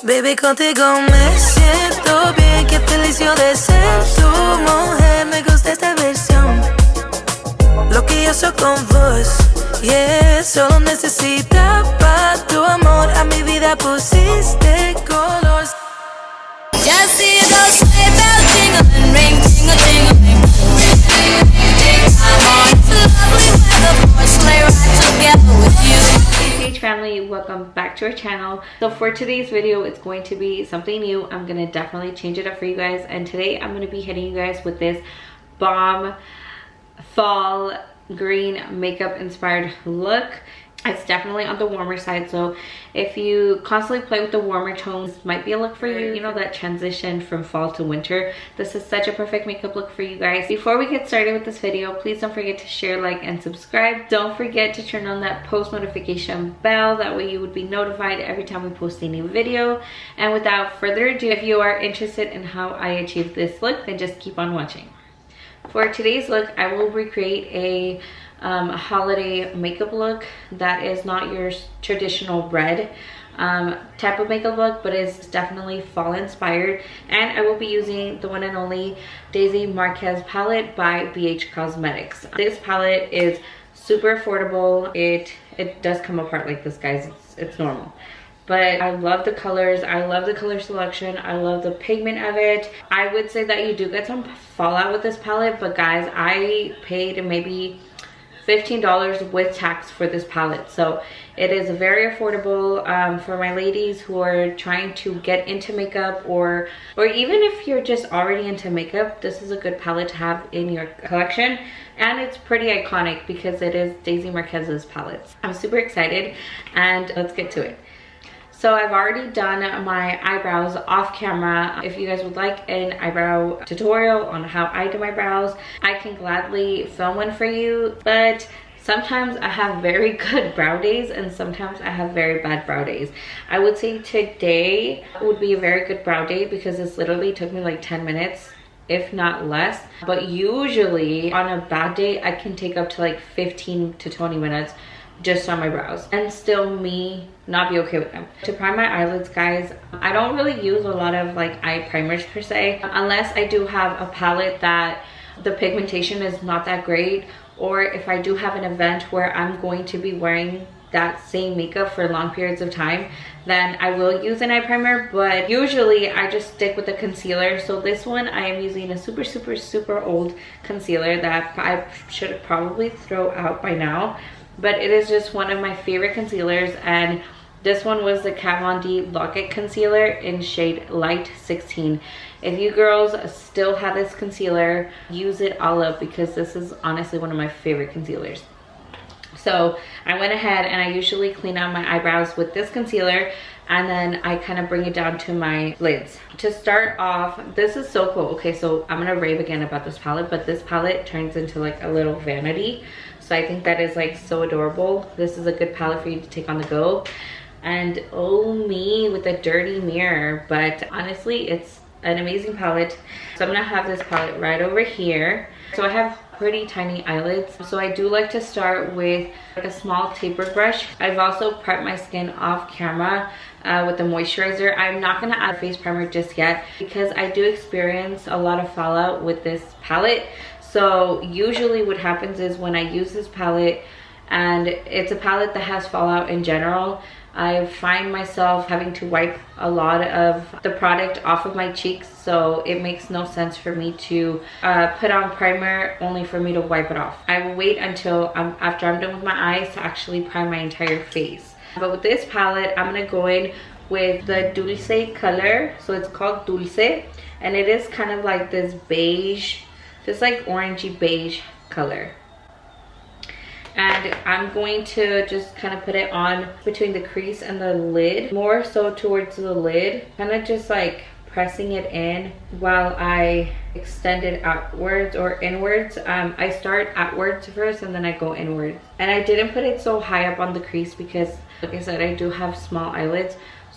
Baby, contigo me siento bien, qué feliz yo de ser tu mujer. Me gusta esta versión, lo que yo soy con vos. Yeah, solo necesitaba tu amor, a mi vida pusiste color. Just see those sleigh bells jingling, ring, tingle, tingling. Ring, ding, I'm on. It's a lovely weather for a sleigh ride together with you. Hey family, welcome back to our channel. So for today's video, it's going to be something new. I'm gonna definitely change it up for you guys, and today I'm gonna be hitting you guys with this bomb fall green makeup inspired look. It's definitely on the warmer side, so if you constantly play with the warmer tones, might be a look for you. You know, that transition from fall to winter. This is such a perfect makeup look for you guys. Before we get started with this video, please don't forget to share, like, and subscribe. Don't forget to turn on that post notification bell. That way you would be notified every time we post a new video. And without further ado, if you are interested in how I achieved this look, then just keep on watching. For today's look, I will recreate a holiday makeup look that is not your traditional red type of makeup look, but is definitely fall inspired. And I will be using the one and only Daisy Marquez palette by BH Cosmetics. This palette is super affordable. It does come apart like this, guys. It's normal. But I love the colors, I love the color selection, I love the pigment of it. I would say that you do get some fallout with this palette, but guys, I paid maybe $15 with tax for this palette. So it is very affordable for my ladies who are trying to get into makeup, or even if you're just already into makeup, this is a good palette to have in your collection. And it's pretty iconic because it is Daisy Marquez's palettes. I'm super excited, and let's get to it. So I've already done my eyebrows off camera. If you guys would like an eyebrow tutorial on how I do my brows, I can gladly film one for you. But sometimes I have very good brow days and sometimes I have very bad brow days. I would say today would be a very good brow day because this literally took me like 10 minutes, if not less. But usually on a bad day, I can take up to like 15 to 20 minutes just on my brows and still me not be okay with them. To prime my eyelids, guys, I don't really use a lot of like eye primers per se, unless I do have a palette that the pigmentation is not that great, or if I do have an event where I'm going to be wearing that same makeup for long periods of time, then I will use an eye primer. But usually I just stick with a concealer. So this one, I am using a super old concealer that I should probably throw out by now, but it is just one of my favorite concealers. And this one was the Kat Von D Lock-It Concealer in shade Light 16. If you girls still have this concealer, use it all up because this is honestly one of my favorite concealers. So I went ahead and I usually clean out my eyebrows with this concealer, and then I kind of bring it down to my lids. To start off, this is so cool. Okay, so I'm gonna rave again about this palette, but this palette turns into like a little vanity. So I think that is like so adorable. This is a good palette for you to take on the go. And oh me with a dirty mirror, but honestly, it's an amazing palette. So I'm gonna have this palette right over here. So I have pretty tiny eyelids, so I do like to start with like a small tapered brush. I've also prepped my skin off camera with the moisturizer. I'm not gonna add face primer just yet because I do experience a lot of fallout with this palette. So usually what happens is when I use this palette, and it's a palette that has fallout in general, I find myself having to wipe a lot of the product off of my cheeks. So it makes no sense for me to put on primer only for me to wipe it off. I will wait until after I'm done with my eyes to actually prime my entire face. But with this palette, I'm gonna go in with the Dulce color. So it's called Dulce, and it is kind of like this beige, this like orangey beige color. And I'm going to just kind of put it on between the crease and the lid, more so towards the lid, kind of just like pressing it in while I extend it outwards or inwards. I start outwards first and then I go inwards. And I didn't put it so high up on the crease because, like I said, I do have small eyelids.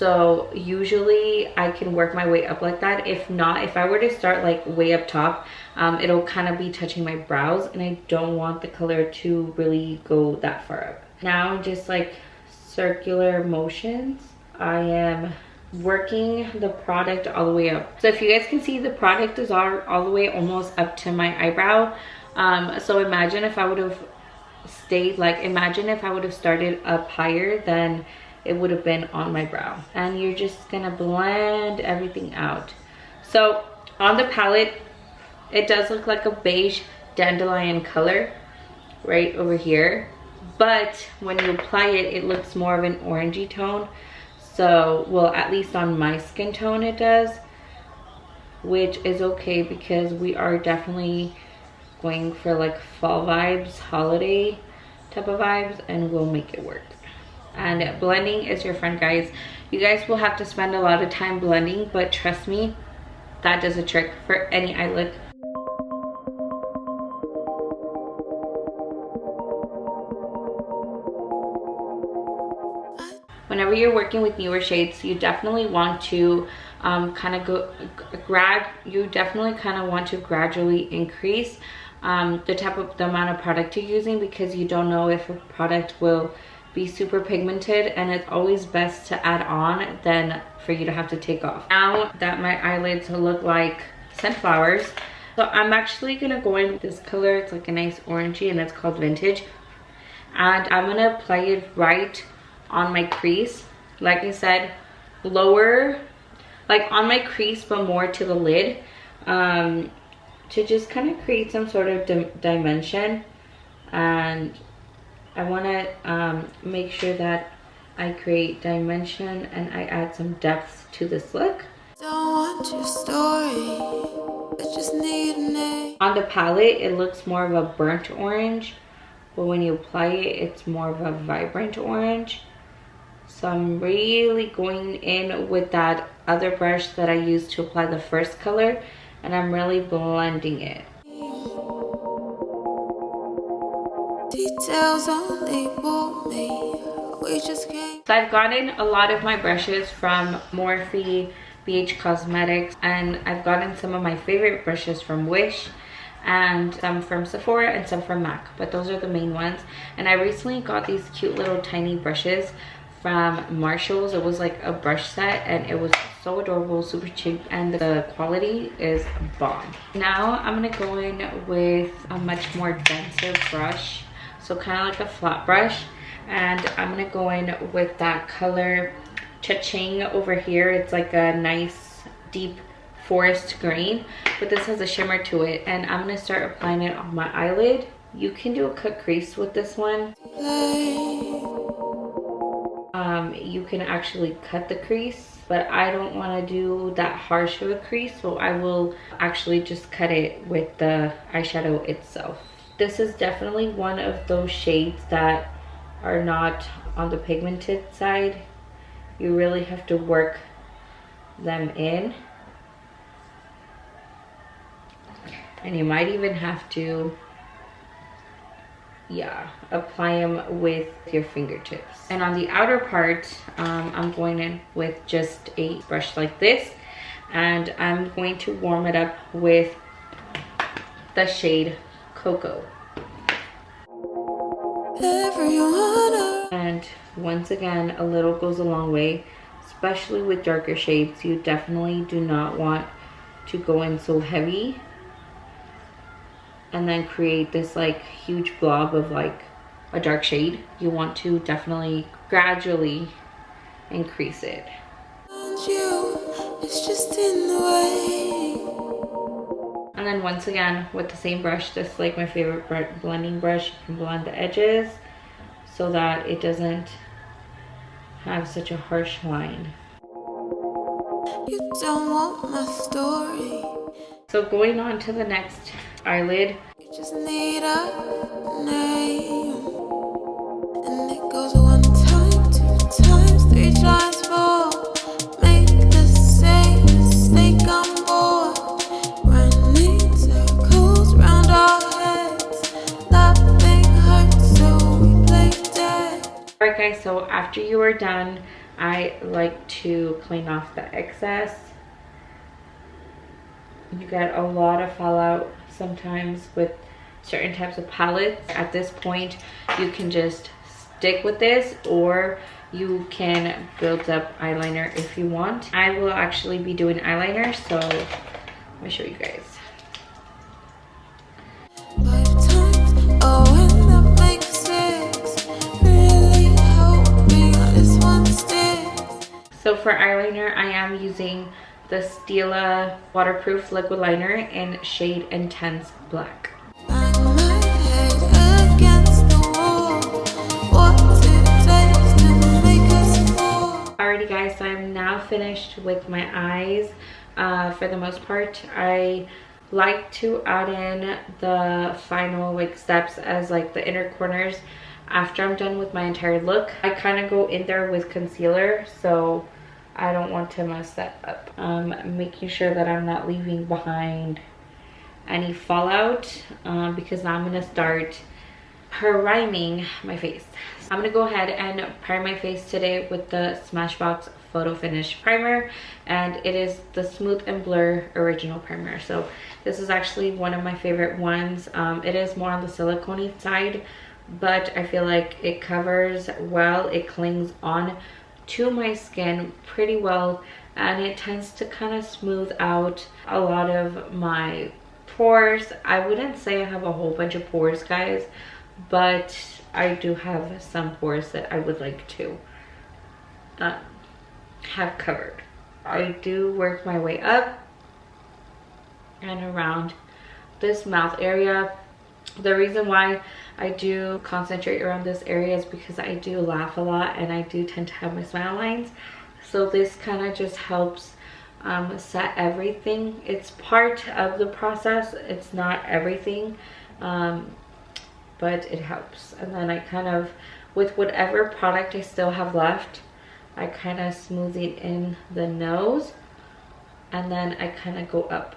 So usually I can work my way up like that. If not, if I were to start like way up top, it'll kind of be touching my brows, and I don't want the color to really go that far up. Now just like circular motions, I am working the product all the way up. So if you guys can see, the product is all the way almost up to my eyebrow. So imagine if I would have stayed, like, imagine if I would have started up higher, then it would have been on my brow. And you're just gonna blend everything out. So on the palette, it does look like a beige dandelion color right over here, but when you apply it, it looks more of an orangey tone. So, well, at least on my skin tone it does, which is okay because we are definitely going for like fall vibes, holiday type of vibes, and we'll make it work. And blending is your friend, guys. You guys will have to spend a lot of time blending, but trust me, that does a trick for any eye look. Whenever you're working with newer shades, you definitely want to you definitely kind of want to gradually increase the amount of product you're using, because you don't know if a product will be super pigmented, and it's always best to add on than for you to have to take off. Now that my eyelids look like sunflowers, so I'm actually gonna go in with this color. It's like a nice orangey and it's called Vintage, and I'm gonna apply it right on my crease. Like I said, lower, like on my crease, but more to the lid, to just kind of create some sort of dimension. And I want to make sure that I create dimension and I add some depth to this look. Don't want your story, I just need a name. On the palette, it looks more of a burnt orange, but when you apply it, it's more of a vibrant orange. So I'm really going in with that other brush that I used to apply the first color, and I'm really blending it. Details only bore me. We just can't. So I've gotten a lot of my brushes from Morphe, BH Cosmetics, and I've gotten some of my favorite brushes from Wish, and some from Sephora and some from MAC, but those are the main ones. And I recently got these cute little tiny brushes from Marshalls. It was like a brush set and it was so adorable, super cheap, and the quality is bomb. Now I'm gonna go in with a much more denser brush, so kind of like a flat brush, and I'm gonna go in with that color Cha-Ching over here. It's like a nice deep forest green, but this has a shimmer to it, and I'm gonna start applying it on my eyelid. You can do a cut crease with this one. You can actually cut the crease, but I don't want to do that harsh of a crease, so I will actually just cut it with the eyeshadow itself. This is definitely one of those shades that are not on the pigmented side. You really have to work them in, and you might even have to apply them with your fingertips. And on the outer part, I'm going in with just a brush like this, and I'm going to warm it up with the shade Cocoa. And once again, a little goes a long way, especially with darker shades. You definitely do not want to go in so heavy and then create this like huge blob of like a dark shade. You want to definitely gradually increase it. It's just in the way. And then once again with the same brush, just like my favorite blending brush, you can blend the edges so that it doesn't have such a harsh line. You don't want my story. So going on to the next eyelid. You just need a name. And it goes 1 time, 2 times, 3 times, 4. Make the same mistake on board. Running circles round our heads. Nothing hurts, so we play dead. Alright guys, so after you are done, I like to clean off the excess. You get a lot of fallout sometimes with certain types of palettes. At this point, you can just stick with this, or you can build up eyeliner if you want. I will actually be doing eyeliner, so let me show you guys. So for eyeliner, I am using the Stila waterproof liquid liner in shade Intense Black. Alrighty guys, so I'm now finished with my eyes. For the most part, I like to add in the final like steps as like the inner corners after I'm done with my entire look. I kind of go in there with concealer, so I don't want to mess that up. Making sure that I'm not leaving behind any fallout, because now I'm gonna start priming my face. I'm gonna go ahead and prime my face today with the Smashbox Photo Finish Primer, and it is the Smooth and Blur Original Primer. So this is actually one of my favorite ones. It is more on the silicone side, but I feel like it covers well. It clings on to my skin pretty well, and it tends to kind of smooth out a lot of my pores. I wouldn't say I have a whole bunch of pores, guys, but I do have some pores that I would like to have covered. I do work my way up and around this mouth area. The reason why I do concentrate around this area is because I do laugh a lot and I do tend to have my smile lines. So this kind of just helps set everything. It's part of the process. It's not everything, but it helps. And then I kind of, with whatever product I still have left, I kind of smooth it in the nose, and then I kind of go up.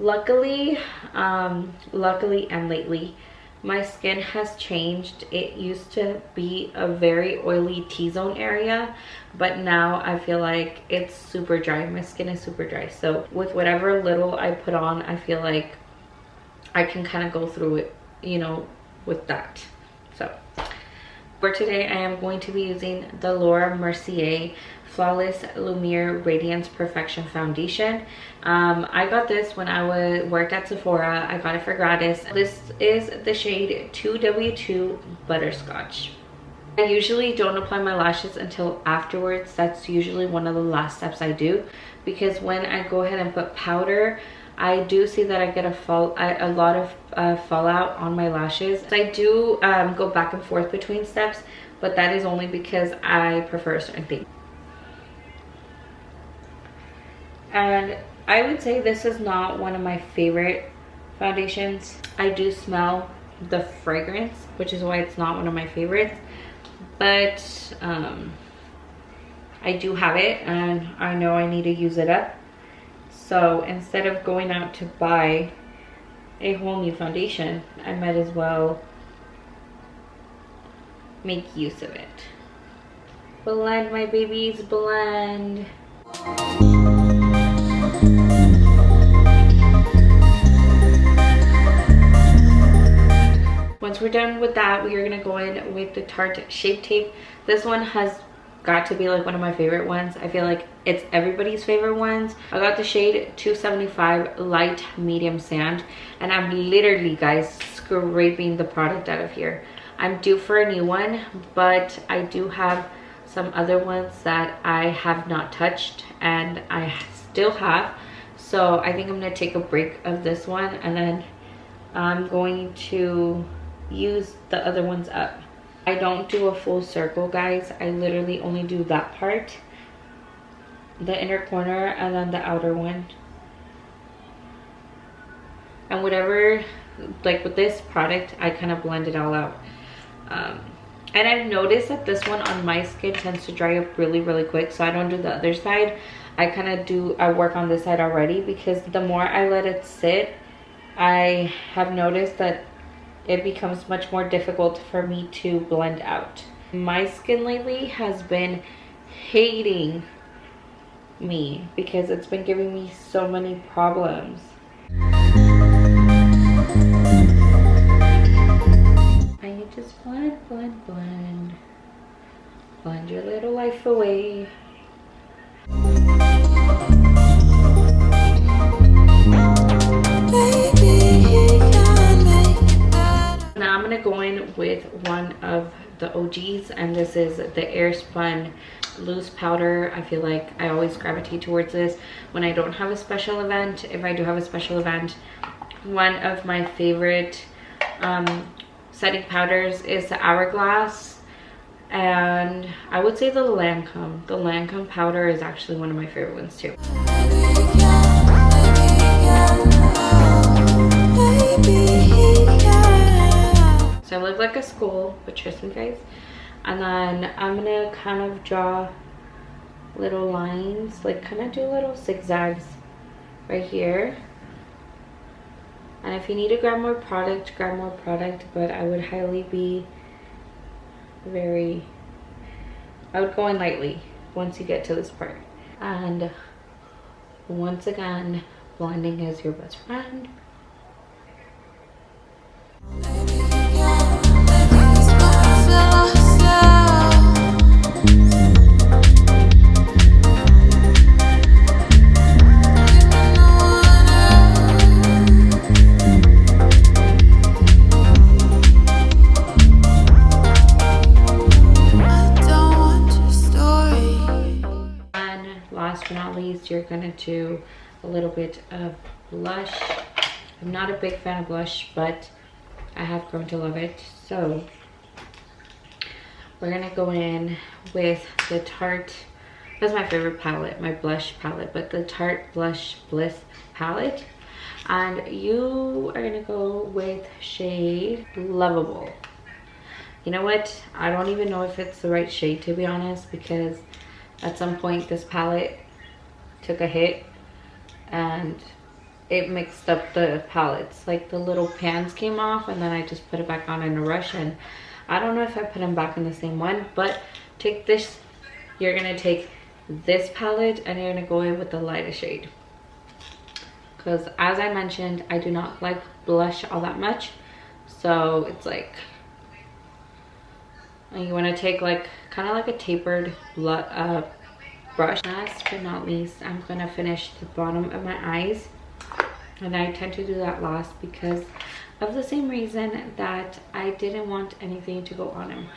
Luckily and lately, my skin has changed. It used to be a very oily T-zone area, but now I feel like it's super dry. My skin is super dry. So with whatever little I put on, I feel like I can kind of go through it, you know, with that. So for today, I am going to be using the Laura Mercier Flawless Lumiere Radiance Perfection Foundation. I got this when I worked at Sephora. I got it for gratis. This is the shade 2W2 Butterscotch. I usually don't apply my lashes until afterwards. That's usually one of the last steps I do, because when I go ahead and put powder, I do see that I get a lot of fallout on my lashes. So I do go back and forth between steps, but that is only because I prefer certain things. And I would say this is not one of my favorite foundations. I do smell the fragrance, which is why it's not one of my favorites, but I do have it and I know I need to use it up. So instead of going out to buy a whole new foundation, I might as well make use of it. Blend, my babies, blend. Once we're done with that, we are gonna go in with the Tarte Shape Tape. This one has got to be like one of my favorite ones. I feel like it's everybody's favorite ones. I got the shade 275 Light Medium Sand, and I'm literally, guys, scraping the product out of here. I'm due for a new one, but I do have some other ones that I have not touched and I still have. So I think I'm gonna take a break of this one, and then I'm going to use the other ones up. I don't do a full circle, guys. I literally only do that part, the inner corner, and then the outer one. And whatever, like with this product, I kind of blend it all out. And I've noticed that this one on my skin tends to dry up really, really quick, so I don't do the other side. I work on this side already, because the more I let it sit, I have noticed that it becomes much more difficult for me to blend out. My skin lately has been hating me because it's been giving me so many problems. I need to Blend, blend, blend. Blend your little life away. Now I'm gonna go in with one of the OGs, and this is the Airspun loose powder. I feel like I always gravitate towards this when I don't have a special event. If I do have a special event, one of my favorite setting powders is the Hourglass, and I would say the Lancome. The Lancome powder is actually one of my favorite ones too. So I look like a skull, but trust me guys. And then I'm gonna kind of draw little lines, like kind of do little zigzags right here. And if you need to grab more product, but I would highly be I would go in lightly once you get to this part. And once again, blending is your best friend. Last but not least, you're gonna do a little bit of blush. I'm not a big fan of blush, but I have grown to love it. So we're gonna go in with the Tarte. That's my favorite palette, my blush palette, but the Tarte Blush Bliss palette. And you are gonna go with shade Lovable. You know what? I don't even know if it's the right shade, to be honest, because at some point this palette took a hit and it mixed up the palettes. Like the little pans came off and then I just put it back on in a rush, and I don't know if I put them back in the same one. But take this, you're gonna take this palette and you're gonna go in with the lightest shade, because as I mentioned, I do not like blush all that much. So it's like, and you want to take like kind of like a tapered brush. Last but not least, I'm gonna finish the bottom of my eyes, and I tend to do that last because of the same reason that I didn't want anything to go on them.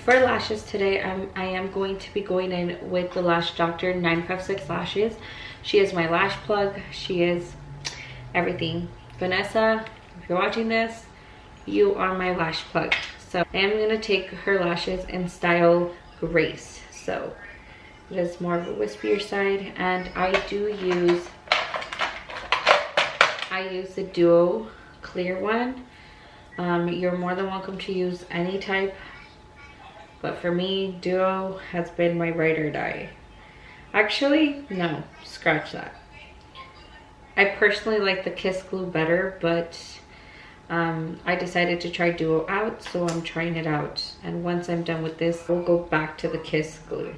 For lashes today, I am going to be going in with the Lash Doctor 956 lashes. She is my lash plug. She is everything. Vanessa, if you're watching this, you are my lash plug. So I am going to take her lashes in style Grace. So it is more of a wispier side, and I use the Duo clear one. You're more than welcome to use any type, but for me, Duo has been my ride or die. Actually, no, scratch that. I personally like the Kiss Glue better, but I decided to try Duo out, so I'm trying it out. And once I'm done with this, we'll go back to the Kiss Glue.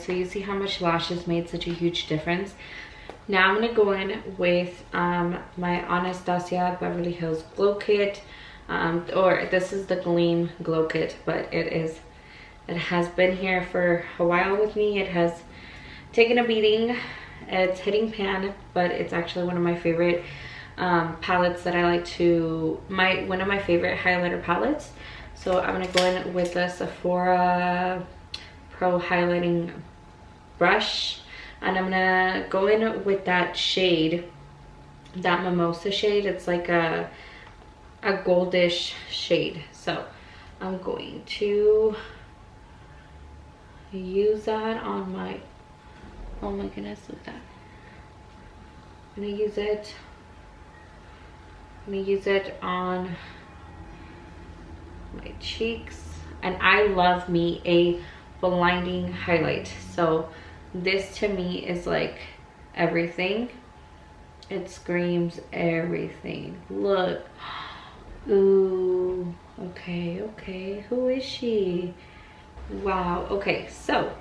So you see how much lashes made such a huge difference. Now I'm gonna go in with my Anastasia Beverly Hills Glow Kit, or this is the Gleam Glow Kit, but it has been here for a while with me. It has taken a beating. It's hitting pan, but it's actually one of my favorite palettes that I like to, one of my favorite highlighter palettes. So I'm gonna go in with the Sephora Pro highlighting brush, and I'm gonna go in with that shade, that mimosa shade. It's like a goldish shade. So I'm going to use that on my, oh my goodness, look at that. I'm gonna use it on my cheeks, and I love me a blinding highlight. So this to me is like everything. It screams everything. Look. Ooh. Okay. Who is she? Wow. Okay, so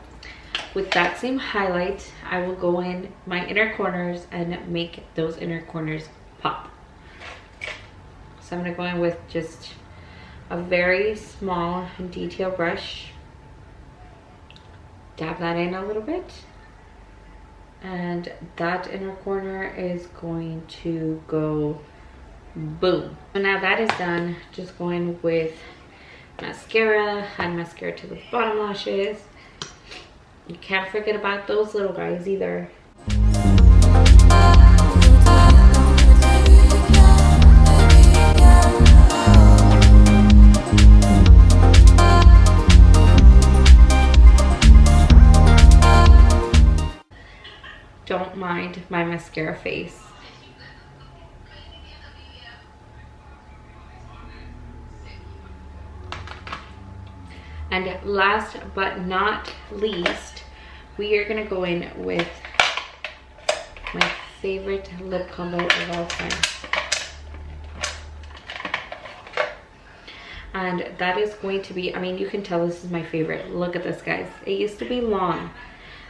with that same highlight, I will go in my inner corners and make those inner corners pop. So I'm gonna go in with just a very small detail brush. Dab that in a little bit. And that inner corner is going to go boom. So now that is done, just going with mascara, add mascara to the bottom lashes. You can't forget about those little guys either. Don't mind my mascara face. And last but not least, we are gonna go in with my favorite lip combo of all time. And that is going to be, I mean, you can tell this is my favorite. Look at this, guys. It used to be long,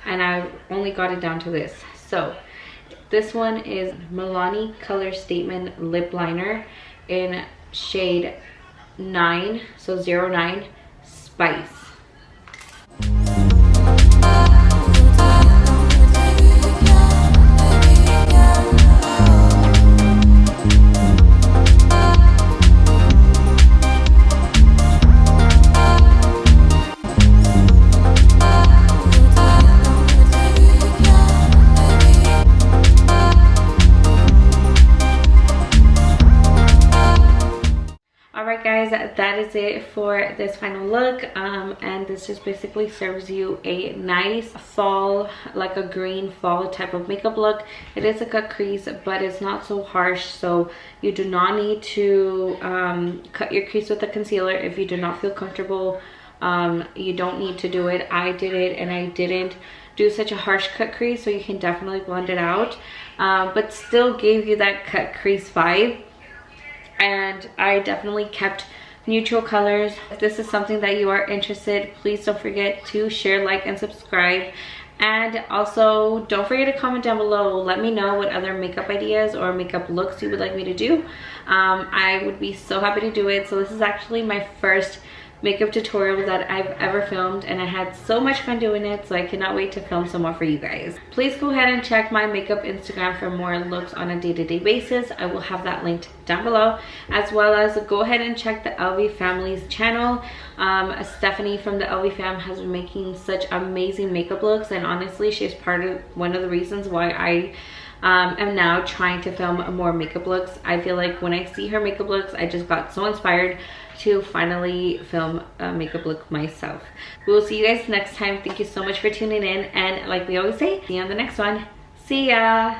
and I only got it down to this. So this one is Milani Color Statement Lip Liner in shade 9, so 09 Spice. Alright guys, that is it for this final look, and this just basically serves you a nice fall, like a green fall type of makeup look. It is a cut crease, but it's not so harsh, so you do not need to cut your crease with a concealer if you do not feel comfortable. You don't need to do it. I did it and I didn't do such a harsh cut crease, so you can definitely blend it out, but still gave you that cut crease vibe. And I definitely kept neutral colors. If this is something that you are interested, please don't forget to share, like, and subscribe. And also don't forget to comment down below. Let me know what other makeup ideas or makeup looks you would like me to do. I would be so happy to do it. So this is actually my first makeup tutorial that I've ever filmed, and I had so much fun doing it, so I cannot wait to film some more for you guys. Please go ahead and check my makeup Instagram for more looks on a day-to-day basis. I will have that linked down below, as well as go ahead and check the LV family's channel. Stephanie from the LV fam has been making such amazing makeup looks, and honestly she's one of the reasons why I am now trying to film more makeup looks. I feel like when I see her makeup looks, I just got so inspired to finally film a makeup look myself. We will see you guys next time. Thank you so much for tuning in, and like we always say, see you on the next one. See ya.